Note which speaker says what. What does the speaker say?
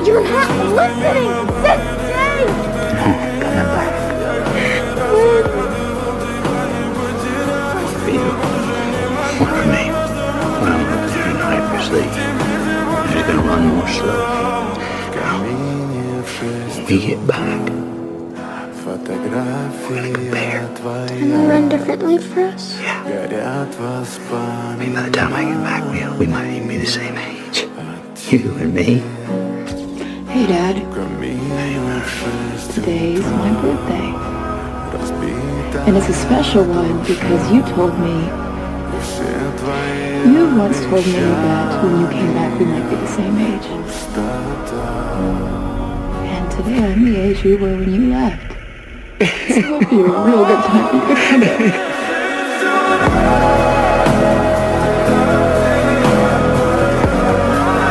Speaker 1: You're not listening! Sit down!
Speaker 2: Coming back. For you. What for me? When I'm up there in hypersleep. And it's gonna run more slow. When we get back, we're gonna compare.
Speaker 1: And they'll run differently for us?
Speaker 2: Yeah. I mean, by the time I get back, we might even be the same age. You and me.
Speaker 3: Hey, Dad.
Speaker 2: Hey,
Speaker 3: Today's my birthday. And it's a special one because you told me... You once told me that when you came back, we might be the same age. And today I'm the age you were when you left. So it'd be a real good time for you to come back.